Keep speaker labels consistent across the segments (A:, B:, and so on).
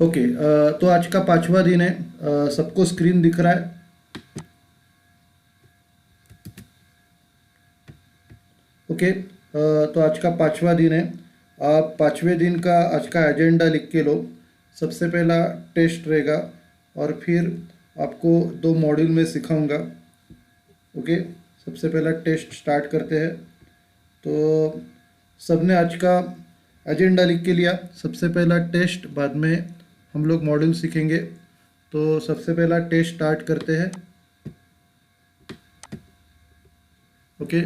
A: Okay, तो आज का 5वां दिन है। सबको स्क्रीन दिख रहा है? ओके, तो आज का 5वां दिन है। आप 5वें दिन का आज का एजेंडा लिख के लो। सबसे पहला टेस्ट रहेगा और फिर आपको 2 मॉड्यूल में सिखाऊंगा। ओके, सबसे पहला टेस्ट स्टार्ट करते हैं। तो सबने आज का एजेंडा लिख के लिया। सबसे पहला टेस्ट, बाद में हम लोग मॉड्यूल सीखेंगे। तो सबसे पहला टेस्ट स्टार्ट करते हैं। ओके,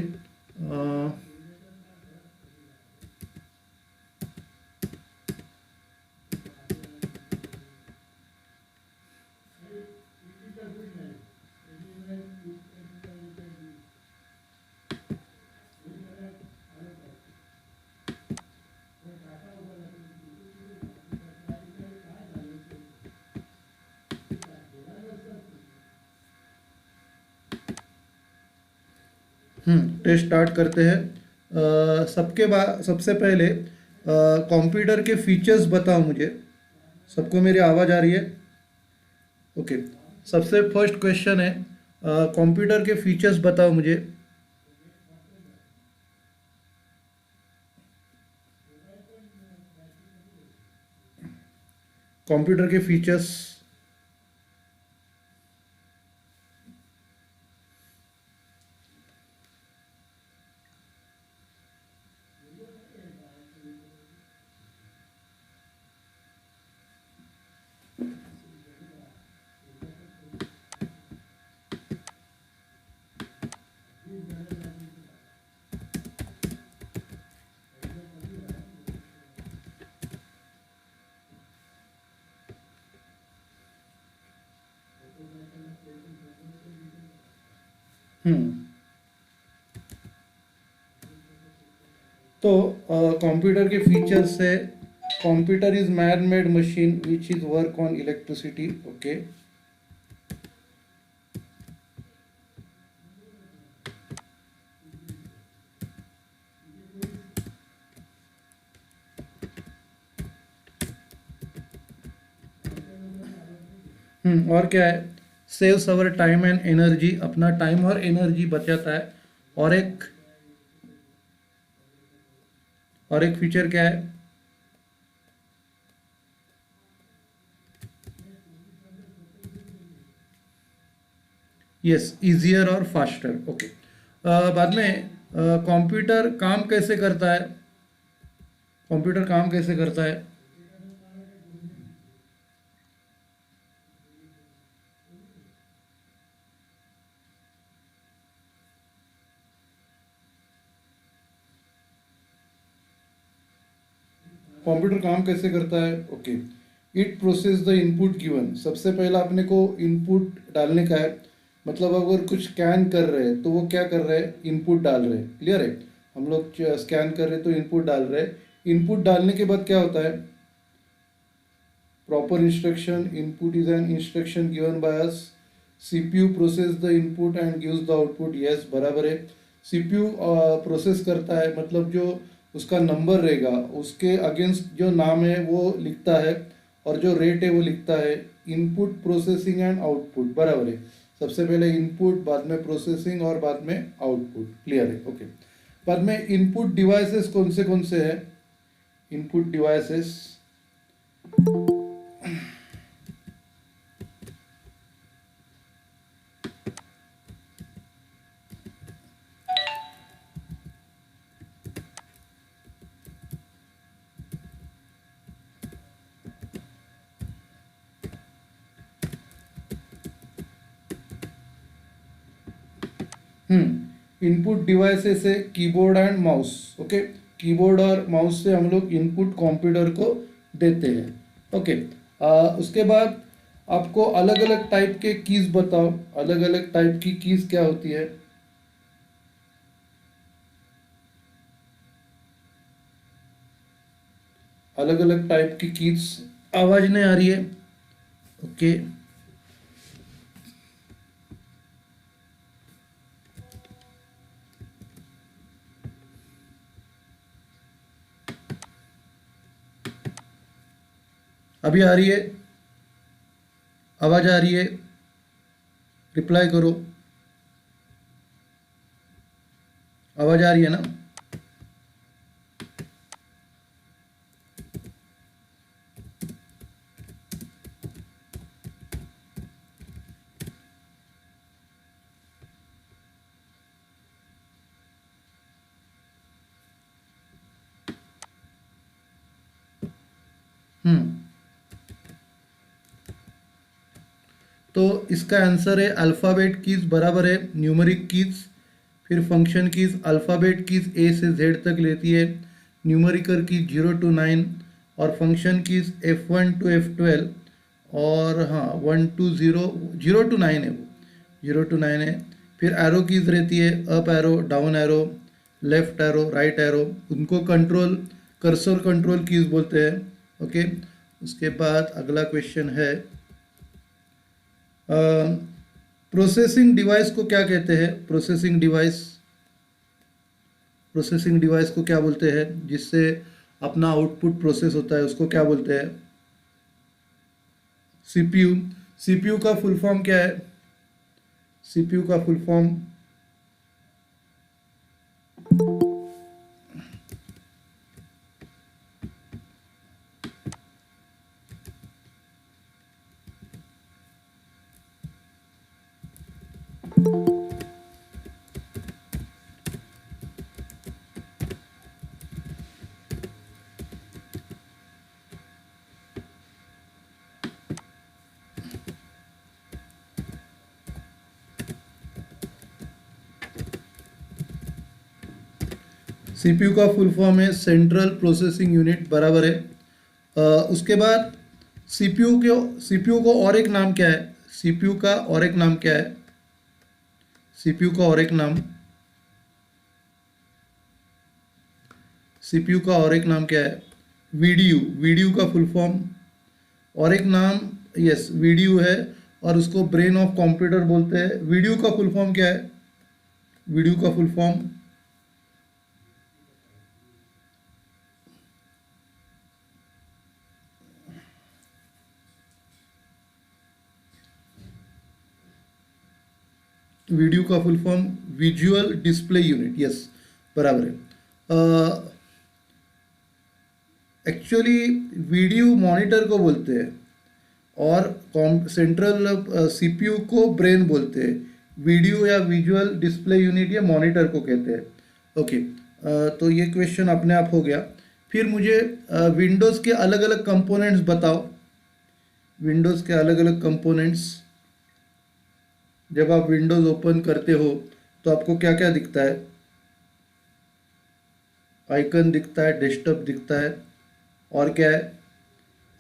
A: टेस्ट स्टार्ट करते हैं। सबके बाद सबसे पहले कंप्यूटर के फीचर्स बताओ मुझे। सबको मेरी आवाज़ आ रही है? ओके, सबसे फर्स्ट क्वेश्चन है, कंप्यूटर के फीचर्स बताओ मुझे। कंप्यूटर के फीचर्स। हम्म तो कंप्यूटर के फीचर्स है, computer is man made machine which is work on electricity. Okay, और क्या है? Saves our time and energy, अपना टाइम और एनर्जी बचाता है। और एक और एक फीचर क्या है? यस, इजियर और फास्टर। ओके, बाद में कंप्यूटर काम कैसे करता है? कंप्यूटर काम कैसे करता है? कंप्यूटर काम कैसे करता है? Okay, it process the input given. सबसे पहला अपने को इनपुट डालने का है। मतलब अगर कुछ स्कैन कर रहे हैं तो वो क्या कर रहे हैं? इनपुट डाल रहे हैं। क्लियर है? हम लोग स्कैन कर रहे हैं तो इनपुट डाल रहे हैं। इनपुट डालने के बाद क्या होता है? Proper instruction. Input is an instruction given by us. CPU process the input and gives the output. Yes, बराबर है। सीपीयू प्रोसेस करता है, मतलब जो उसका नंबर रहेगा उसके अगेंस्ट जो नाम है वो लिखता है और जो रेट है वो लिखता है। इनपुट प्रोसेसिंग एंड आउटपुट, बराबर है। सबसे पहले इनपुट, बाद में प्रोसेसिंग और बाद में आउटपुट। क्लियर है? ओके, बाद में इनपुट डिवाइसेस कौन से हैं? इनपुट डिवाइसेस, इनपुट डिवाइसेस है keyboard and mouse. Okay, keyboard और माउस से हम लोग इनपुट कंप्यूटर को देते हैं। ओके, उसके बाद आपको अलग अलग टाइप के कीज बताओ। अलग अलग टाइप की कीज क्या होती है? अलग अलग टाइप की कीज। आवाज नहीं आ रही है? ओके, अभी आ रही है? आवाज़ आ रही है? रिप्लाई करो। आवाज़ आ रही है ना? हम्म तो इसका आंसर है अल्फ़ाबेट कीज बराबर है न्यूमरिक कीज। फिर फंक्शन कीज अल्फ़ाबेट कीज ए से जेड तक लेती है, न्यूमरिकल कीज 0 to 9, और function keys F1 to F12, और हाँ 1 to 0, 0 to 9 है वो, 0 to 9 है। फिर एरो कीज रहती है up arrow, down arrow, left arrow, right arrow, उनको कंट्रोल कर्सर कंट्रोल कीज बोलते हैं। ओके, उसके बाद अगला क्वेश्चन है प्रोसेसिंग डिवाइस को क्या कहते हैं? प्रोसेसिंग डिवाइस, प्रोसेसिंग डिवाइस को क्या बोलते हैं जिससे अपना आउटपुट प्रोसेस होता है, उसको क्या बोलते हैं? सीपीयू। सीपीयू का फुल फॉर्म क्या है? सीपीयू का फुल फॉर्म सीपीयू का फुल फॉर्म है सेंट्रल प्रोसेसिंग यूनिट, बराबर है। उसके बाद सीपीयू को और एक नाम क्या है? सीपीयू का और एक नाम क्या है? सीपीयू का और एक नाम, सीपीयू का और एक नाम क्या है? वीडीयू। वीडीयू का फुल फॉर्म और एक नाम, यस वीडीयू है, और उसको ब्रेन ऑफ कंप्यूटर बोलते हैं। वीडीयू का फुल फॉर्म क्या है? वीडीयू का फुल फॉर्म वीडियो का full form visual display unit, yes बराबर है। एक्चुअली वीडियो मॉनिटर को बोलते हैं और सेंट्रल सीपीयू को ब्रेन बोलते हैं। वीडियो या विजुअल डिस्प्ले यूनिट या मॉनिटर को कहते हैं। ओके, तो ये क्वेश्चन अपने आप हो गया। फिर मुझे विंडोज़ के अलग अलग कंपोनेंट्स बताओ। विंडोज़ के अलग अलग कंपोनेंट्स, जब आप विंडोज़ ओपन करते हो तो आपको क्या क्या दिखता है? आइकन दिखता है, डेस्कटॉप दिखता है, और क्या है?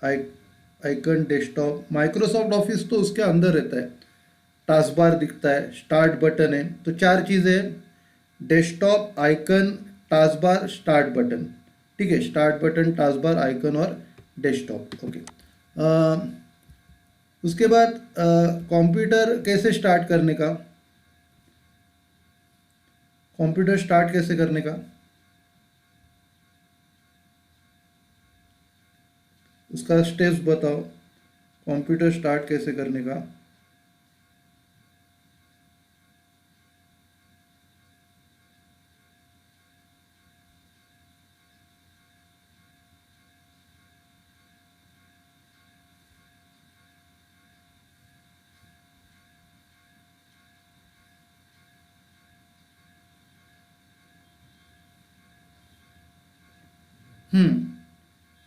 A: आई आइकन, डेस्कटॉप, माइक्रोसॉफ्ट ऑफिस तो उसके अंदर रहता है। टास्क बार दिखता है, स्टार्ट बटन है, तो चार चीज़ें हैं, desktop, icon, task bar, start button. ठीक है, start button, task bar, icon और डेस्कटॉप। ओके, उसके बाद कंप्यूटर कैसे स्टार्ट करने का? कंप्यूटर स्टार्ट कैसे करने का, उसका स्टेप्स बताओ। कंप्यूटर स्टार्ट कैसे करने का?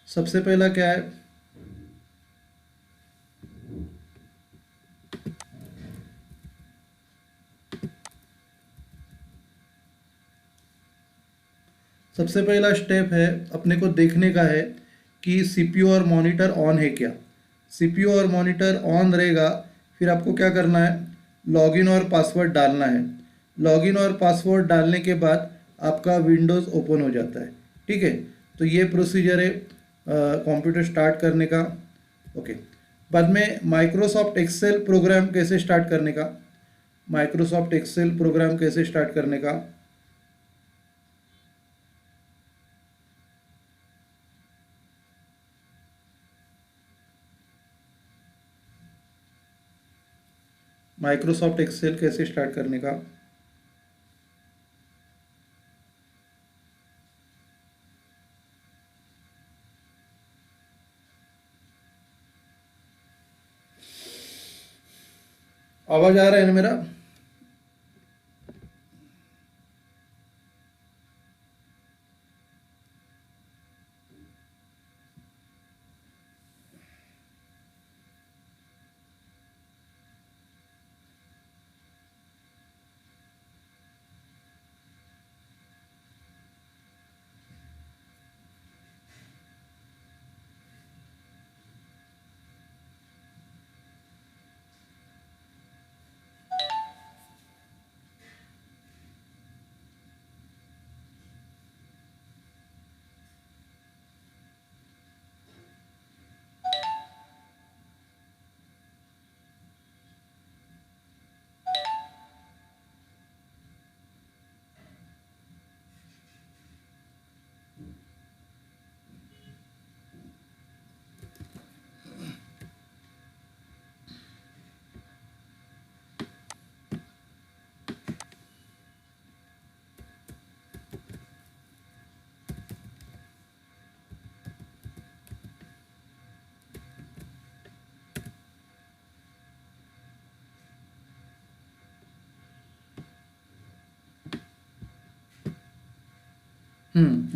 A: सबसे पहला क्या है? सबसे पहला स्टेप है अपने को देखने का है कि सीपीयू और मॉनिटर ऑन है क्या। सीपीयू और मॉनिटर ऑन रहेगा, फिर आपको क्या करना है? लॉगिन और पासवर्ड डालना है। लॉगिन और पासवर्ड डालने के बाद आपका विंडोज़ ओपन हो जाता है। ठीक है, तो ये प्रोसीजर है कंप्यूटर स्टार्ट करने का। ओके, बाद में माइक्रोसॉफ्ट एक्सेल प्रोग्राम कैसे स्टार्ट करने का? माइक्रोसॉफ्ट एक्सेल प्रोग्राम कैसे स्टार्ट करने का? माइक्रोसॉफ्ट एक्सेल कैसे स्टार्ट करने का। आवाज आ रहा है ना मेरा।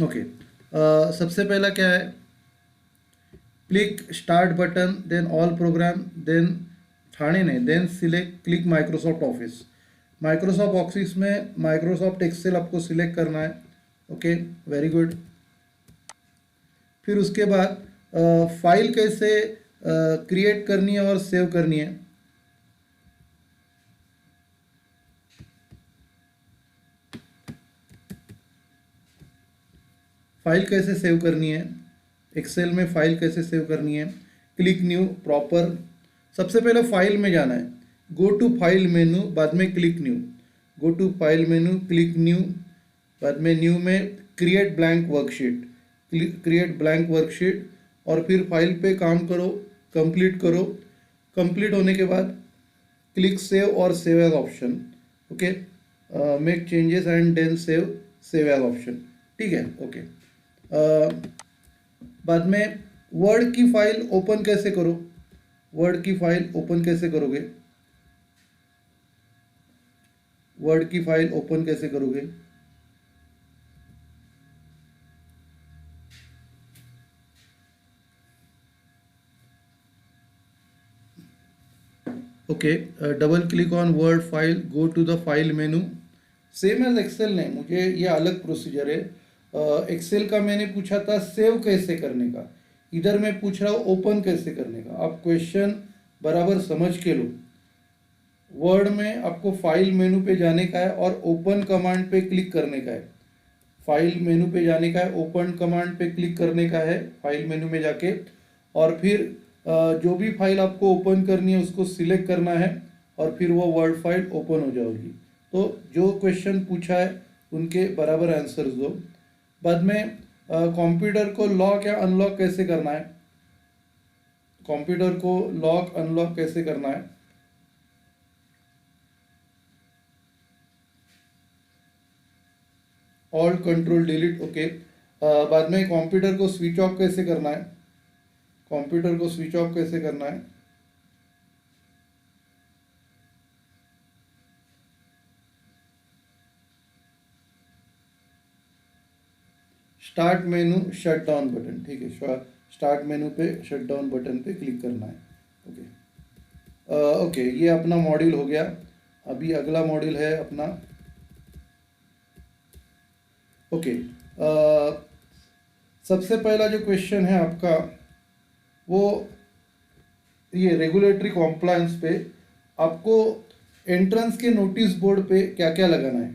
A: ओके। सबसे पहला क्या है, click start button, then all program, then ठाणे नहीं, then select click Microsoft Office. Microsoft Office में माइक्रोसॉफ्ट एक्सेल आपको सिलेक्ट करना है। Okay, very good. फिर उसके बाद फाइल कैसे क्रिएट करनी है और सेव करनी है। फाइल कैसे सेव करनी है, एक्सेल में फाइल कैसे सेव करनी है। क्लिक न्यू प्रॉपर, सबसे पहले फाइल में जाना है, गो टू फाइल मेनू, बाद में click new, go to file menu, click new, बाद में न्यू में create blank worksheet, create blank worksheet, और फिर फाइल पे काम करो, कंप्लीट करो। कंप्लीट होने के बाद क्लिक सेव और save as option. Okay, make changes and then save as option. ठीक है, ओके। बाद में वर्ड की फाइल ओपन कैसे करो, वर्ड की फाइल ओपन कैसे करोगे, वर्ड की फाइल ओपन कैसे करोगे। Okay, double click on word file, go to the file menu. Same as Excel नहीं, मुझे ये अलग प्रोसीजर है। एक्सेल का मैंने पूछा था सेव कैसे करने का, इधर मैं पूछ रहा हूँ ओपन कैसे करने का। आप क्वेश्चन बराबर समझ के लो। वर्ड में आपको फाइल मेनू पे जाने का है और ओपन कमांड पे क्लिक करने का है। फाइल मेनू पे जाने का है, ओपन कमांड पे क्लिक करने का है फाइल मेनू में जाके, और फिर जो भी फाइल आपको ओपन करनी है उसको सिलेक्ट करना है, और फिर वो वर्ड फाइल ओपन हो जाएगी। तो जो क्वेश्चन पूछा है उनके बराबर आंसर्स दो। बाद में कंप्यूटर को लॉक या अनलॉक कैसे करना है, कंप्यूटर को लॉक अनलॉक कैसे करना है। Alt control delete, okay. बाद में कंप्यूटर को स्विच ऑफ कैसे करना है, कंप्यूटर को स्विच ऑफ कैसे करना है। Start menu shut down button, ठीक है, स्टार्ट मेनू पे शट डाउन बटन पे क्लिक करना है। ओके, ओके, ये अपना मॉड्यूल हो गया। अभी अगला मॉड्यूल है अपना। ओके, सबसे पहला जो क्वेश्चन है आपका वो ये रेगुलेटरी कॉम्प्लायंस पे आपको एंट्रेंस के नोटिस बोर्ड पे क्या क्या लगाना है,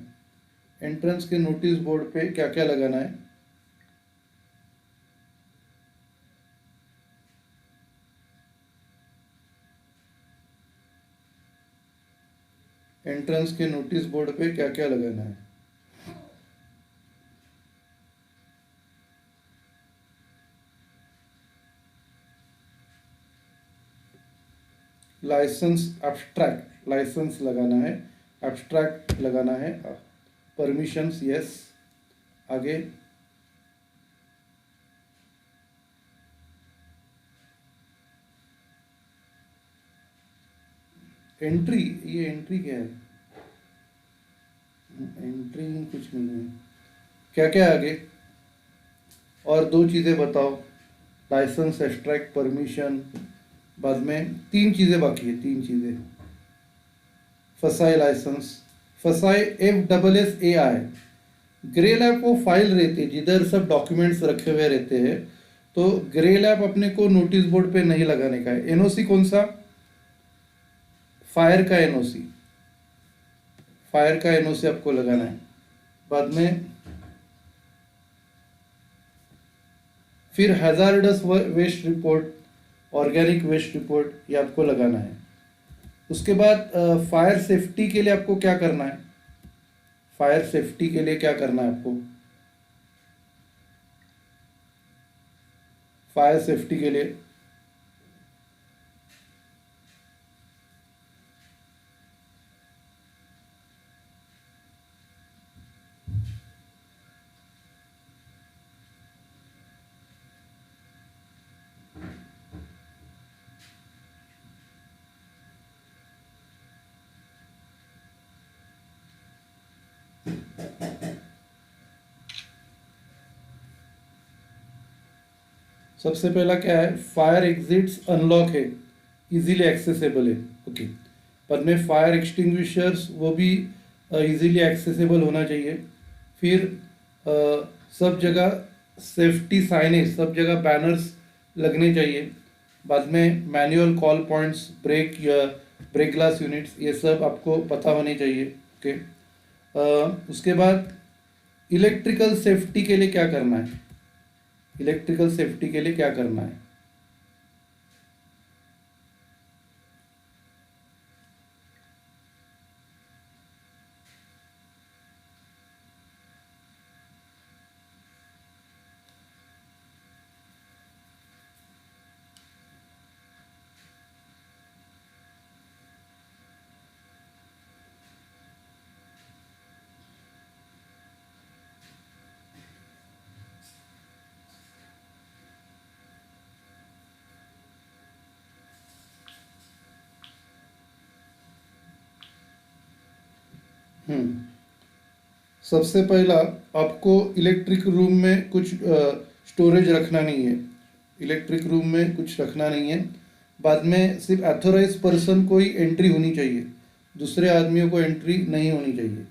A: एंट्रेंस के नोटिस बोर्ड पे क्या क्या लगाना है। एंट्रेंस के नोटिस बोर्ड पे क्या क्या लगाना है। लाइसेंस एब्स्ट्रैक्ट, लाइसेंस लगाना है, एब्स्ट्रैक्ट लगाना है, परमिशंस यस। आगे एंट्री, ये एंट्री क्या है? एंट्री कुछ नहीं है। क्या क्या है आगे? और दो चीज़ें बताओ, लाइसेंस, एब्स्ट्रैक्ट, परमिशन। बाद में तीन चीज़ें बाकी है, तीन चीज़ें। फसाई लाइसेंस, फसाई FSSAI, ग्रे लैब वो फाइल रहती है जिधर सब डॉक्यूमेंट्स रखे हुए रहते हैं। तो ग्रे लैब अपने को नोटिस बोर्ड पे नहीं लगाने का है। एनओसी कौन सा? फायर का एनओसी, फायर का एनओसी आपको लगाना है। बाद में फिर hazardous waste report, organic waste report, ये आपको लगाना है। उसके बाद फायर सेफ्टी के लिए आपको क्या करना है? फायर सेफ्टी के लिए क्या करना है आपको? फायर सेफ्टी के लिए सबसे पहला क्या है? फायर एग्जिट्स अनलॉक है, इजीली एक्सेसिबल है। ओके। बाद में फायर एक्सटिंग्विशर्स वो भी इजीली एक्सेसिबल होना चाहिए। फिर सब जगह सेफ्टी साइनेज, सब जगह बैनर्स लगने चाहिए। बाद में मैनुअल कॉल पॉइंट्स, ब्रेक या ब्रेक ग्लास यूनिट्स, ये सब आपको पता होने चाहिए। ओके। उसके बाद इलेक्ट्रिकल सेफ्टी के लिए क्या करना है? इलेक्ट्रिकल सेफ्टी के लिए क्या करना है? हम्म सबसे पहला आपको इलेक्ट्रिक रूम में कुछ स्टोरेज रखना नहीं है। इलेक्ट्रिक रूम में कुछ रखना नहीं है। बाद में सिर्फ अथोराइज पर्सन को ही एंट्री होनी चाहिए, दूसरे आदमियों को एंट्री नहीं होनी चाहिए।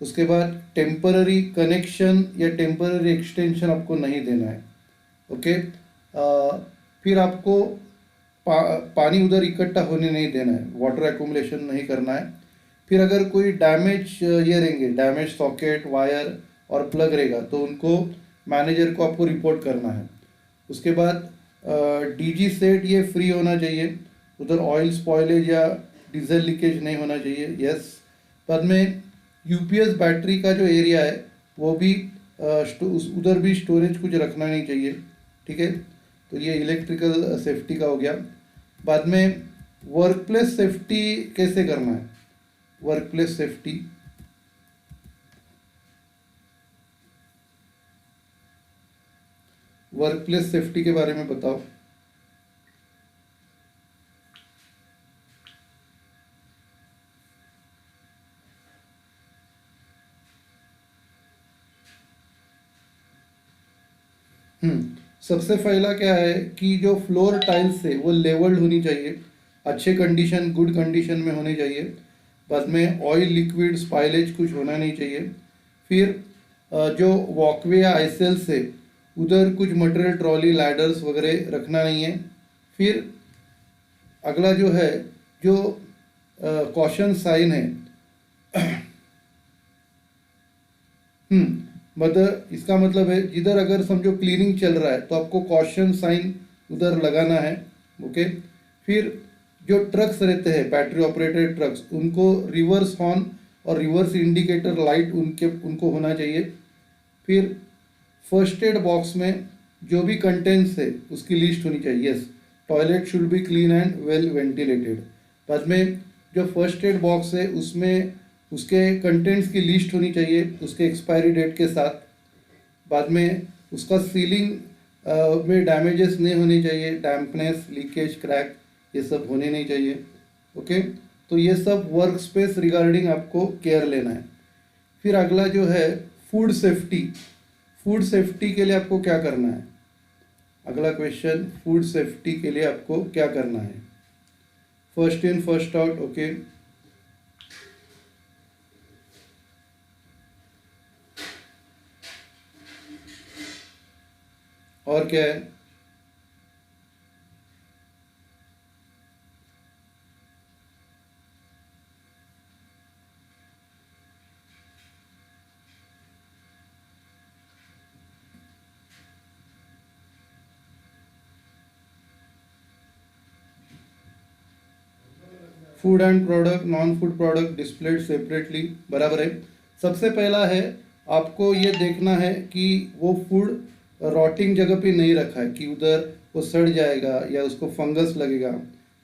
A: उसके बाद टेम्पररी कनेक्शन या टेम्पररी एक्सटेंशन आपको नहीं देना है। ओके। फिर आपको पानी उधर इकट्ठा होने नहीं देना है, वाटर एकुमुलेशन नहीं करना है। फिर अगर कोई डैमेज ये रहेंगे, डैमेज सॉकेट, वायर और प्लग रहेगा तो उनको मैनेजर को आपको रिपोर्ट करना है। उसके बाद डीजी सेट ये फ्री होना चाहिए, उधर ऑयल स्पॉइलेज या डीजल लीकेज नहीं होना चाहिए। यस। बाद में यूपीएस बैटरी का जो एरिया है वो भी उधर भी स्टोरेज कुछ रखना नहीं चाहिए। ठीक है। तो ये इलेक्ट्रिकल सेफ्टी का हो गया। बाद में वर्क प्लेस सेफ्टी कैसे करना है? Work place safety, work place safety के बारे में बताओ। सबसे पहला क्या है कि जो फ्लोर टाइल्स है वो लेवल्ड होनी चाहिए, अच्छे कंडीशन, गुड कंडीशन में होनी चाहिए। बाद में ऑयल, लिक्विड, स्पाइलेज कुछ होना नहीं चाहिए। फिर जो वॉकवे या आईसेल्स है उधर कुछ मटेरियल, ट्रॉली, लैडर्स वगैरह रखना नहीं है। फिर अगला जो है, जो कॉशन साइन है, मतलब इसका मतलब है जिधर अगर समझो क्लीनिंग चल रहा है तो आपको कॉशन साइन उधर लगाना है। ओके। फिर जो ट्रक्स रहते हैं, बैटरी ऑपरेटेड ट्रक्स, उनको रिवर्स हॉर्न और रिवर्स इंडिकेटर लाइट उनको होना चाहिए। फिर फर्स्ट एड बॉक्स में जो भी कंटेंट्स है उसकी लिस्ट होनी चाहिए। Yes. Toilet should be clean and well ventilated. बाद में जो फर्स्ट एड बॉक्स है उसमें उसके कंटेंट्स की लिस्ट होनी चाहिए उसके एक्सपायरी डेट के साथ। बाद में उसका सीलिंग में डैमेजेस नहीं होने चाहिए, डैम्पनेस, लीकेज, क्रैक ये सब होने नहीं चाहिए। ओके, तो ये सब वर्क स्पेस रिगार्डिंग आपको केयर लेना है। फिर अगला जो है फूड सेफ्टी। फूड सेफ्टी के लिए आपको क्या करना है? अगला क्वेश्चन, फूड सेफ्टी के लिए आपको क्या करना है? First in first out. Okay, और क्या है? Food and product, non food product displayed separately, बराबर है। सबसे पहला है आपको ये देखना है कि वो फूड रॉटिंग जगह पे नहीं रखा है, कि उधर वो सड़ जाएगा या उसको फंगस लगेगा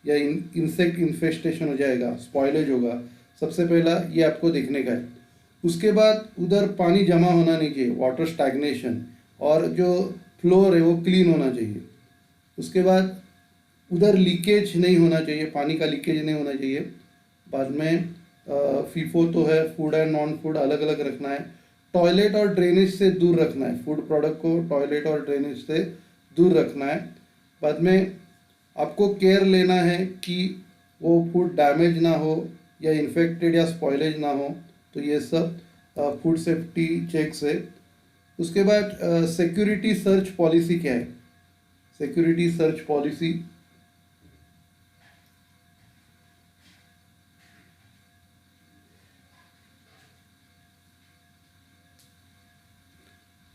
A: या इंसेक्ट इन्फेस्टेशन हो जाएगा, स्पॉइलेज होगा। सबसे पहला ये आपको देखने का है। उसके बाद उधर पानी जमा होना नहीं चाहिए, वाटर स्टैग्नेशन, और जो फ्लोर है वो क्लीन होना चाहिए। उसके बाद उधर लीकेज नहीं होना चाहिए, पानी का लीकेज नहीं होना चाहिए। बाद में फीफो तो है, फूड एंड नॉन फूड अलग अलग रखना है। टॉयलेट और ड्रेनेज से दूर रखना है, फूड प्रोडक्ट को टॉयलेट और ड्रेनेज से दूर रखना है। बाद में आपको केयर लेना है कि वो फूड डैमेज ना हो या इन्फेक्टेड या स्पॉइलेज ना हो। तो ये सब फूड सेफ्टी चेक्स है। उसके बाद सिक्योरिटी सर्च पॉलिसी क्या है? Security search policy,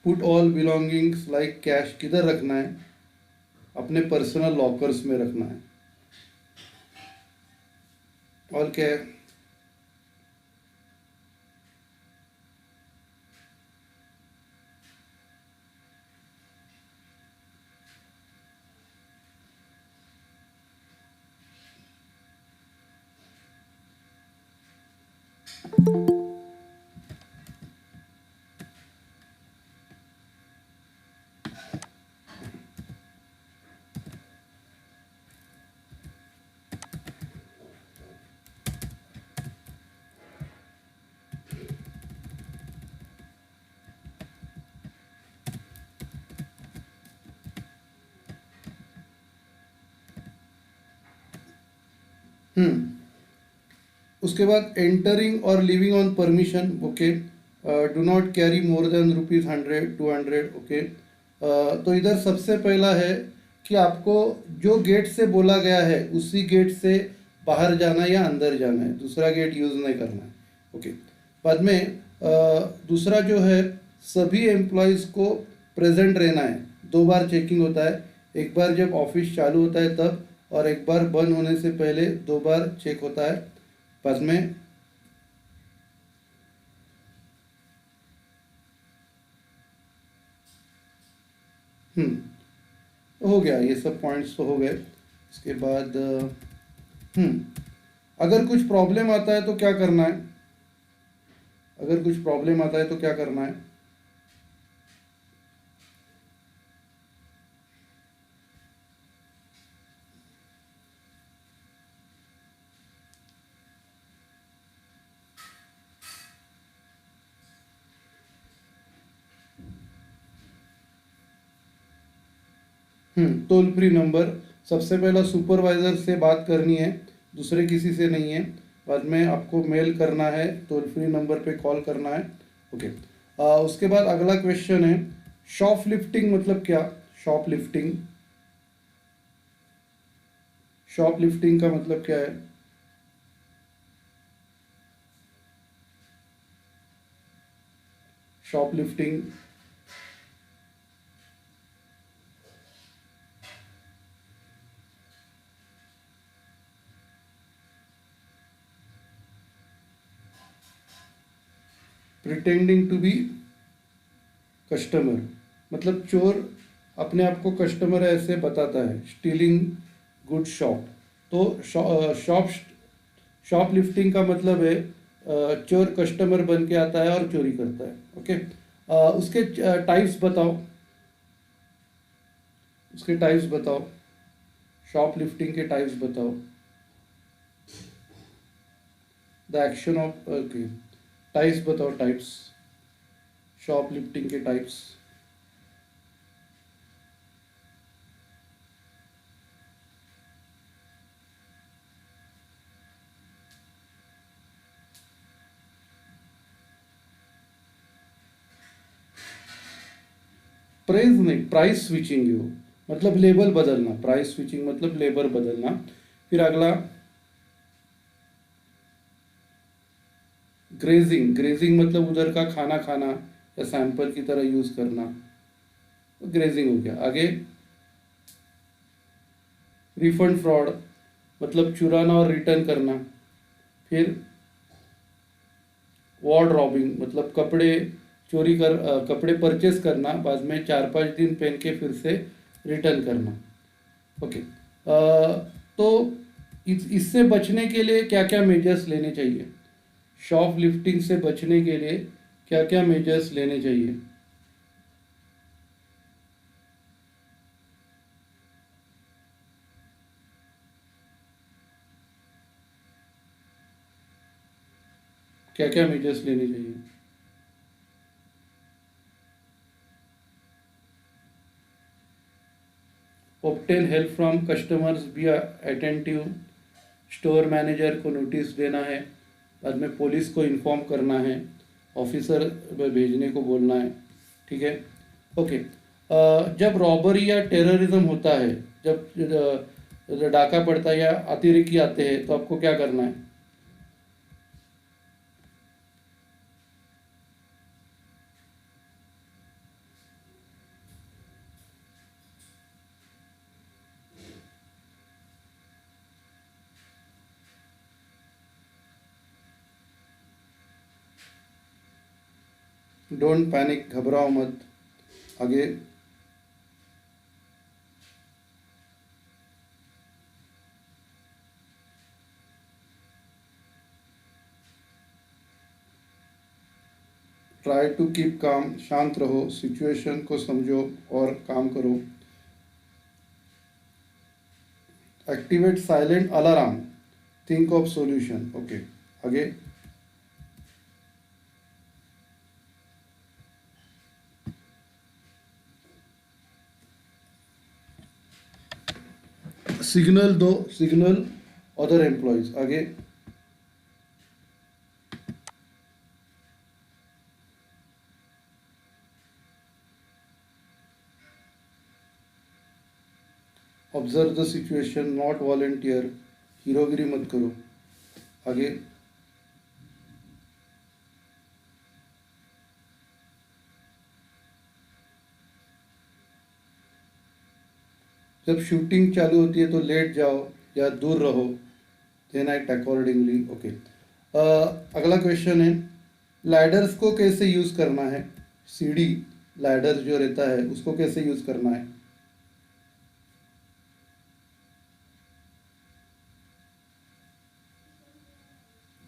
A: put all belongings like cash किधर रखना है? अपने पर्सनल लॉकर्स में रखना है। और क्या है? उसके बाद एंटरिंग और living on permission. Okay, do not carry more than ₹100, 200। Okay, तो इधर सबसे पहला है कि आपको जो गेट से बोला गया है उसी गेट से बाहर जाना या अंदर जाना है, दूसरा गेट यूज़ नहीं करना है। ओके, बाद में दूसरा जो है सभी एम्प्लॉयज़ को प्रेजेंट रहना है। 2 बार चेकिंग होता है, एक बार जब ऑफिस चालू होता है तब, और एक बार बंद होने से पहले 2 बार चेक होता है। बाद में हो गया, ये सब पॉइंट्स तो हो गए। इसके बाद अगर कुछ प्रॉब्लम आता है तो क्या करना है? अगर कुछ प्रॉब्लम आता है तो क्या करना है? टोल फ्री नंबर, सबसे पहला सुपरवाइज़र से बात करनी है, दूसरे किसी से नहीं है। बाद में आपको मेल करना है, टोल फ्री नंबर पे कॉल करना है। ओके, उसके बाद अगला क्वेश्चन है शॉप लिफ्टिंग मतलब क्या? शॉप लिफ्टिंग, शॉप लिफ्टिंग का मतलब क्या है? Shoplifting, pretending to be customer, मतलब चोर अपने आप को कस्टमर ऐसे बताता है। स्टीलिंग गुड शॉप, तो शॉप शॉप लिफ्टिंग का मतलब है चोर कस्टमर बन के आता है और चोरी करता है। ओके, उसके टाइप्स बताओ, उसके टाइप्स बताओ, शॉप लिफ्टिंग के टाइप्स बताओ। The action of, okay, types बताओ, टाइप्स, शॉप लिफ्टिंग के टाइप्स। प्राइस नहीं, प्राइस स्विचिंग हो, मतलब लेबल बदलना। प्राइस स्विचिंग मतलब लेबल बदलना। फिर अगला ग्रेजिंग। ग्रेजिंग मतलब उधर का खाना खाना या सैंपल की तरह यूज करना, ग्रेजिंग हो गया। आगे रिफंड फ्रॉड, मतलब चुराना और रिटर्न करना। फिर वॉर्ड रॉबिंग, मतलब कपड़े चोरी कर कपड़े परचेस करना, बाद में 4-5 दिन पहन के फिर से रिटर्न करना। ओके, तो इससे बचने के लिए क्या क्या मेजर्स लेने चाहिए? शॉप लिफ्टिंग से बचने के लिए क्या क्या मेजर्स लेने चाहिए? क्या क्या मेजर्स लेने चाहिए? Obtain help from customers, be attentive, store manager को नोटिस देना है, बाद में पुलिस को इन्फॉर्म करना है, ऑफिसर भेजने को बोलना है। ठीक है, ओके। जब रॉबरी या टेररिज्म होता है, जब डाका पड़ता है या अतिरेकी आते हैं, तो आपको क्या करना है? डोंट पैनिक, घबराओ मत। आगे ट्राई टू कीप काम, शांत रहो, सिचुएशन को समझो और काम करो। Activate silent alarm, think of solution. Okay, आगे सिग्नल दो, सिग्नल अदर एम्प्लॉयज। आगे observe the situation, not volunteer, हीरोगिरी मत करो। आगे जब शूटिंग चालू होती है तो लेट जाओ या दूर रहो, देन एक्ट अकॉर्डिंगली। ओके, अगला क्वेश्चन है, लैडर्स को कैसे यूज करना है? सीढ़ी, लैडर जो रहता है उसको कैसे यूज करना है?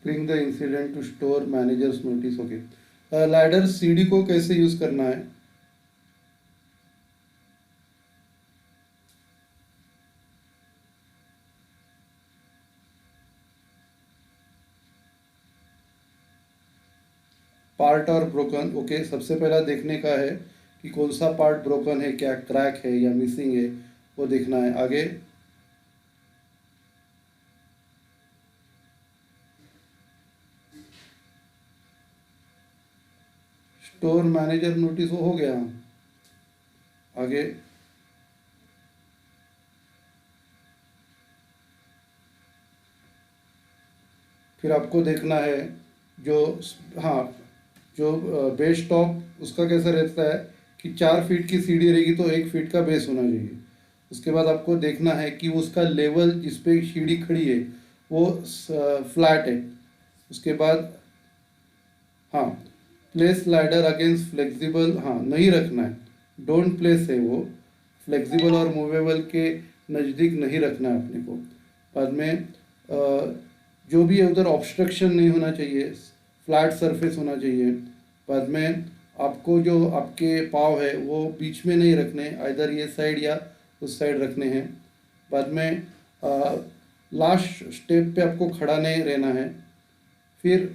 A: Bring the incident to store managers notice. Okay, ladder सीढ़ी को कैसे यूज करना है? पार्ट और ब्रोकन। ओके, सबसे पहला देखने का है कि कौन सा पार्ट ब्रोकन है, क्या क्रैक है या मिसिंग है, वो देखना है। आगे स्टोर मैनेजर नोटिस हो गया। आगे फिर आपको देखना है जो, हाँ, जो बेस टॉप उसका कैसा रहता है कि 4 फीट की सीढ़ी रहेगी तो 1 फीट का बेस होना चाहिए। उसके बाद आपको देखना है कि उसका लेवल जिस पे सीढ़ी खड़ी है वो फ्लैट है। उसके बाद हाँ, प्लेस लैडर अगेंस्ट फ्लेक्सिबल, हाँ नहीं रखना है, डोंट प्लेस है वो, फ्लेक्सिबल और मूवेबल के नज़दीक नहीं रखना है अपने को। बाद में जो भी है उधर ऑब्स्ट्रक्शन नहीं होना चाहिए, फ्लैट सरफेस होना चाहिए। बाद में आपको जो आपके पाँव है वो बीच में नहीं रखने, इधर ये साइड या उस साइड रखने हैं। बाद में लास्ट स्टेप पे आपको खड़ा नहीं रहना है। फिर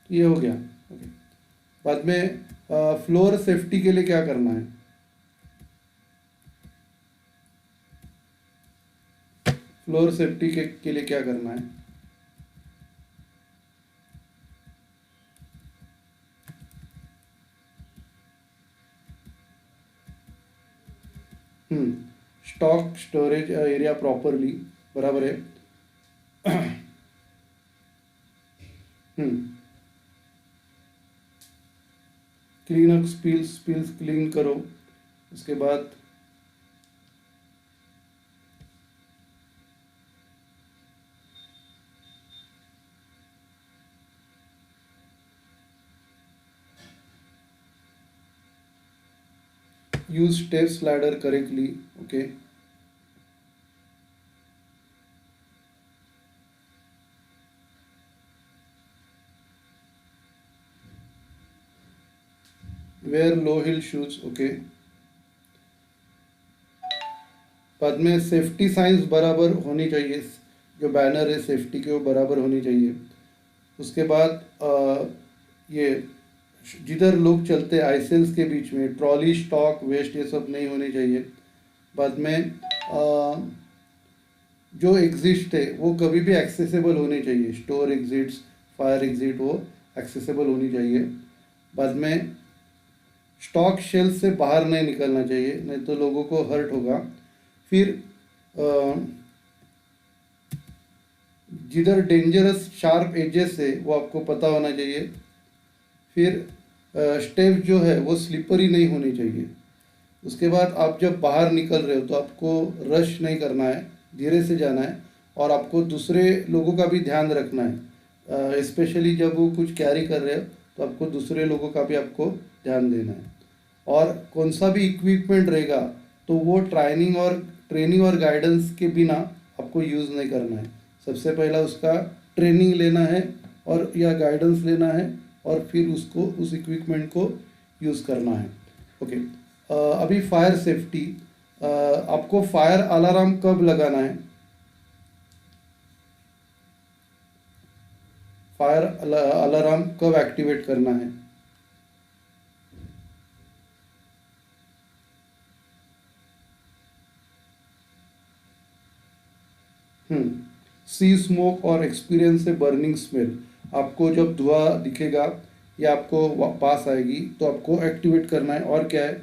A: ये हो गया। ओके। बाद में फ्लोर सेफ्टी के लिए क्या करना है? फ्लोर सेफ्टी के लिए क्या करना है? स्टॉक स्टोरेज एरिया प्रॉपरली, बराबर है। Hmm clean up, spills clean करो। उसके बाद use steps ladder correctly. Okay. Wear low heel shoes. Okay. बाद में सेफ्टी साइंस बराबर होनी चाहिए, जो बैनर है सेफ्टी के वो बराबर होनी चाहिए। उसके बाद ये जिधर लोग चलते हैं आइसेल्स के बीच में ट्रॉली, स्टॉक, वेस्ट ये सब नहीं होने चाहिए। बाद में जो एग्जिट है वो कभी भी एक्सेसिबल होने चाहिए, स्टोर एग्जिट्स, फायर एग्जिट वो एक्सेसिबल होनी चाहिए। बाद में स्टॉक शेल्फ से बाहर नहीं निकलना चाहिए, नहीं तो लोगों को हर्ट होगा। फिर जिधर डेंजरस शार्प एजेस है वो आपको पता होना चाहिए। फिर स्टेप जो है वो स्लिपरी नहीं होनी चाहिए। उसके बाद आप जब बाहर निकल रहे हो तो आपको रश नहीं करना है, धीरे से जाना है। और आपको दूसरे लोगों का भी ध्यान रखना है, स्पेशली जब वो कुछ कैरी कर रहे हो तो आपको दूसरे लोगों का भी आपको ध्यान देना है। और कौन सा भी इक्विपमेंट रहेगा तो वो ट्रेनिंग और गाइडेंस के बिना आपको यूज़ नहीं करना है। सबसे पहला उसका ट्रेनिंग लेना है और या गाइडेंस लेना है, और फिर उसको उस इक्विपमेंट को यूज़ करना है। ओके। अभी फायर सेफ्टी, आपको फायर अलार्म कब लगाना है? फायर अलार्म कब एक्टिवेट करना है? सी स्मोक और एक्सपीरियंस है बर्निंग स्मेल, आपको जब धुआं दिखेगा या आपको पास आएगी तो आपको एक्टिवेट करना है। और क्या है?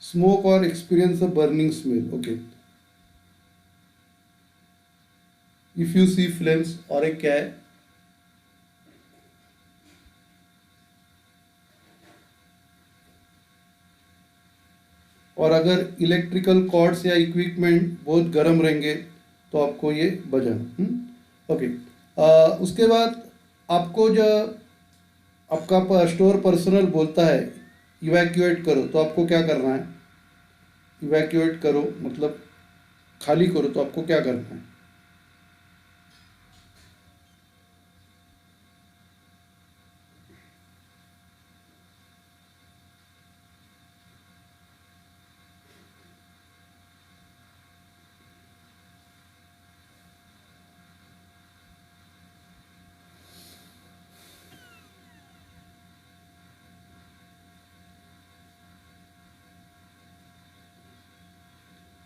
A: स्मोक और experience a burning smell. Okay. If you see flames, और एक क्या है? और अगर इलेक्ट्रिकल कॉर्ड्स या इक्विपमेंट बहुत गर्म रहेंगे तो आपको ये बजाना। ओके। उसके बाद आपको जो आपका स्टोर पर्सनल बोलता है इवैक्यूएट करो, तो आपको क्या करना है? इवैक्यूएट करो मतलब खाली करो, तो आपको क्या करना है?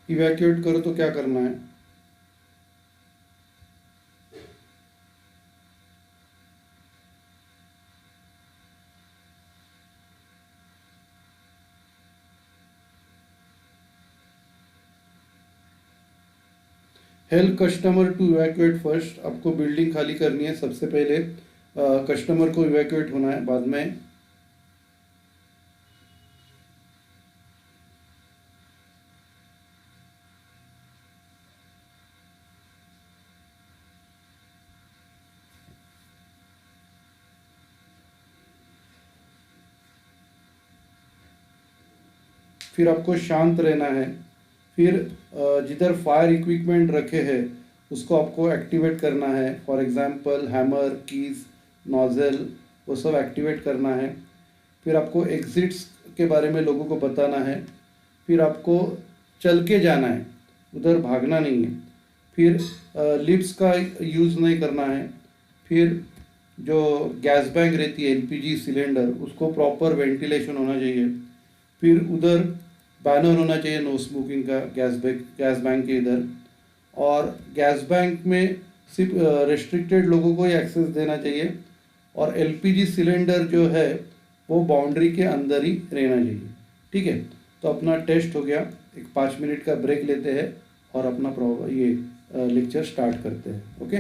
A: इवैक्यूएट करो तो क्या करना है? Help customer to evacuate first, आपको बिल्डिंग खाली करनी है सबसे पहले, कस्टमर को इवैक्यूएट होना है। बाद में फिर आपको शांत रहना है। फिर जिधर फायर इक्विपमेंट रखे हैं उसको आपको एक्टिवेट करना है, for example hammer, keys, nozzle, वो सब एक्टिवेट करना है। फिर आपको एग्जिट्स के बारे में लोगों को बताना है। फिर आपको चल के जाना है, उधर भागना नहीं है। फिर लिफ्ट्स का यूज़ नहीं करना है। फिर जो गैस बैंक रहती है एलपीजी सिलेंडर, उसको प्रॉपर वेंटिलेशन होना चाहिए। फिर उधर बैनर होना चाहिए नो स्मोकिंग का, गैस बैंक के इधर। और गैस बैंक में सिर्फ रेस्ट्रिक्टेड लोगों को ही एक्सेस देना चाहिए। और एलपीजी सिलेंडर जो है वो बाउंड्री के अंदर ही रहना चाहिए। ठीक है, तो अपना टेस्ट हो गया। एक 5 मिनट का ब्रेक लेते हैं और अपना ये लेक्चर स्टार्ट करते हैं। ओके।